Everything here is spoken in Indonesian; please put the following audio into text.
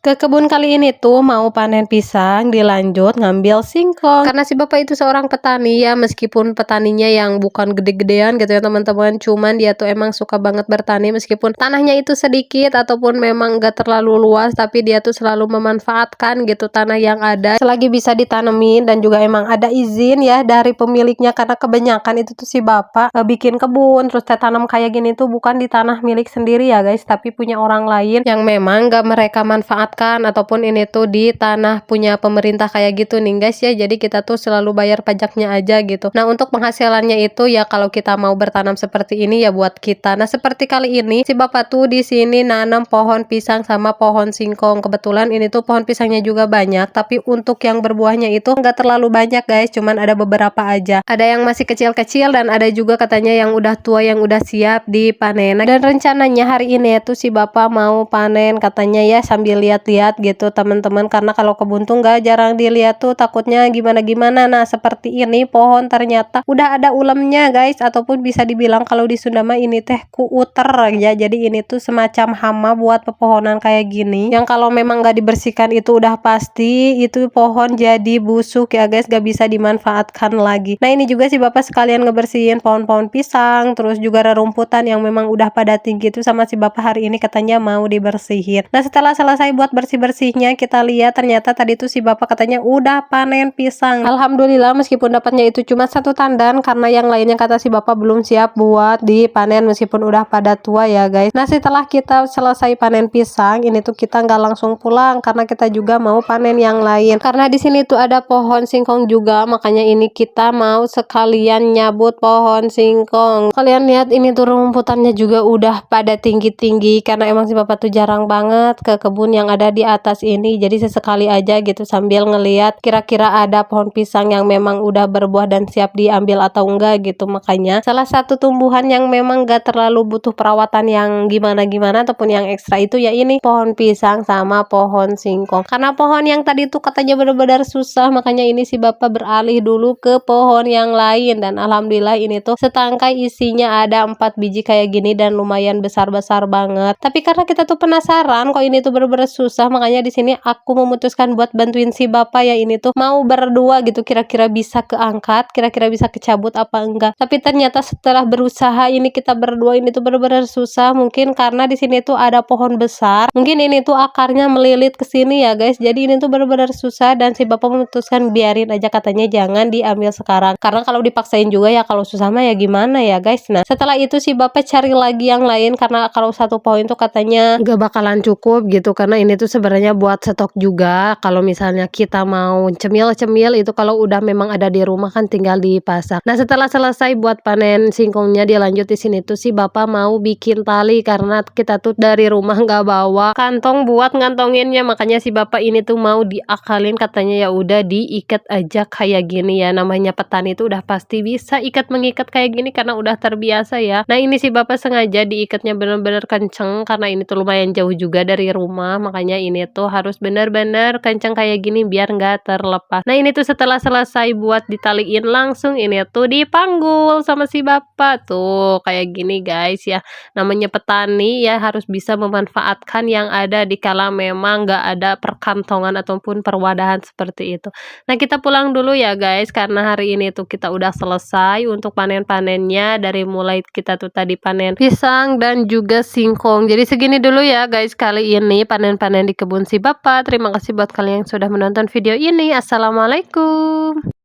Ke kebun kali ini tuh mau panen pisang, dilanjut ngambil singkong. Karena si bapak itu seorang petani ya, meskipun petaninya yang bukan gede-gedean gitu ya teman-teman, cuman dia tuh emang suka banget bertani meskipun tanahnya itu sedikit ataupun memang gak terlalu luas, tapi dia tuh selalu memanfaatkan gitu tanah yang ada selagi bisa ditanemin, dan juga emang ada izin ya dari pemiliknya, karena kebanyakan itu tuh si bapak bikin kebun terus tanam kayak gini tuh bukan di tanah milik sendiri ya guys, tapi punya orang lain yang memang gak mereka manfaatkan, ataupun ini tuh di tanah punya pemerintah kayak gitu nih guys ya. Jadi kita tuh selalu bayar pajaknya aja gitu. Nah, untuk penghasilannya itu ya kalau kita mau bertanam seperti ini ya buat kita. Nah, seperti kali ini si bapak tuh di sini nanam pohon pisang sama pohon singkong. Kebetulan ini tuh pohon pisangnya juga banyak, tapi untuk yang berbuahnya itu nggak terlalu banyak guys, cuman ada beberapa aja. Ada yang masih kecil-kecil dan ada juga katanya yang udah tua yang udah siap dipanen. Nah, dan rencananya hari ini tuh si bapak mau panen katanya ya, sambil lihat-lihat gitu teman-teman, karena kalau kebun tuh nggak jarang dilihat tuh takutnya gimana-gimana. Nah, seperti ini pohon ternyata udah ada ulemnya guys, ataupun bisa dibilang kalau di Sunda mah ini teh kuuter ya. Jadi ini tuh semacam hama buat pepohonan kayak gini, yang kalau memang nggak dibersihkan itu udah pasti itu pohon jadi busuk ya guys, gak bisa dimanfaatkan lagi. Nah, ini juga si bapak sekalian ngebersihin pohon-pohon pisang, terus juga rerumputan yang memang udah pada tinggi itu sama si bapak hari ini katanya mau dibersihin. Nah, setelah selesai buat bersih-bersihnya, kita lihat ternyata tadi tuh si bapak katanya udah panen pisang. Alhamdulillah, meskipun dapatnya itu cuma satu tandan, karena yang lainnya kata si bapak belum siap buat dipanen meskipun udah pada tua ya guys. Nah, setelah kita selesai panen pisang ini tuh kita nggak langsung pulang, karena kita juga mau panen yang lain. Karena di sini tuh ada pohon singkong juga, makanya ini kita mau sekalian nyabut pohon singkong. Kalian lihat ini tuh rumputannya juga udah pada tinggi-tinggi, karena emang si bapak tuh jarang banget ke kebun yang ada di atas ini. Jadi sesekali aja gitu sambil ngeliat kira-kira ada pohon pisang yang memang udah berbuah dan siap diambil atau enggak gitu. Makanya salah satu tumbuhan yang memang gak terlalu butuh perawatan yang gimana-gimana ataupun yang ekstra itu ya ini pohon pisang sama pohon singkong. Karena pohon yang tadi tuh katanya benar-benar susah, makanya ini si bapak beralih dulu ke pohon yang lain, dan alhamdulillah ini tuh setangkai isinya ada 4 biji kayak gini dan lumayan besar-besar banget. Tapi karena kita tuh penasaran kok ini tuh bener-bener susah, makanya di sini aku memutuskan buat bantuin si bapak ya, ini tuh mau berdua gitu, kira-kira bisa keangkat, kira-kira bisa kecabut apa enggak. Tapi ternyata setelah berusaha ini kita berdua ini tuh bener-bener susah, mungkin karena di sini tuh ada pohon besar, mungkin ini tuh akarnya melilit ke sini ya guys. Jadi ini tuh bener-bener susah, dan si bapak memutuskan biarin aja, katanya jangan diambil sekarang, karena kalau dipaksain juga ya kalau susah mah ya gimana ya guys. Nah, setelah itu si bapak cari lagi yang lain, karena kalau satu pohon tuh katanya gak bakalan cukup gitu, karena ini tuh sebenarnya buat stok juga. Kalau misalnya kita mau cemil-cemil itu kalau udah memang ada di rumah kan tinggal dipasak. Nah, setelah selesai buat panen singkongnya, dia lanjut di sini tuh si bapak mau bikin tali, karena kita tuh dari rumah nggak bawa kantong buat ngantonginnya, makanya si bapak ini tuh mau diakalin, katanya ya udah diikat aja kayak gini ya. Namanya petani itu udah pasti bisa ikat mengikat kayak gini karena udah terbiasa ya. Nah, ini si bapak sengaja diikatnya bener-bener kenceng, karena ini tuh lumayan jauh juga dari rumah, makanya ini tuh harus bener-bener kenceng kayak gini biar nggak terlepas. Nah, ini tuh setelah selesai buat ditaliin, langsung ini tuh dipanggul sama si bapak tuh kayak gini guys ya. Namanya petani ya harus bisa memanfaatkan yang ada dikala memang nggak ada perkantongan ataupun perwadahan seperti itu. Nah, kita pulang dulu ya guys, karena hari ini tuh kita udah selesai untuk panen-panennya, dari mulai kita tuh tadi panen pisang dan juga singkong. Jadi segini dulu ya guys kali ini panen-panen di kebun si bapak. Terima kasih buat kalian yang sudah menonton video ini. Assalamualaikum.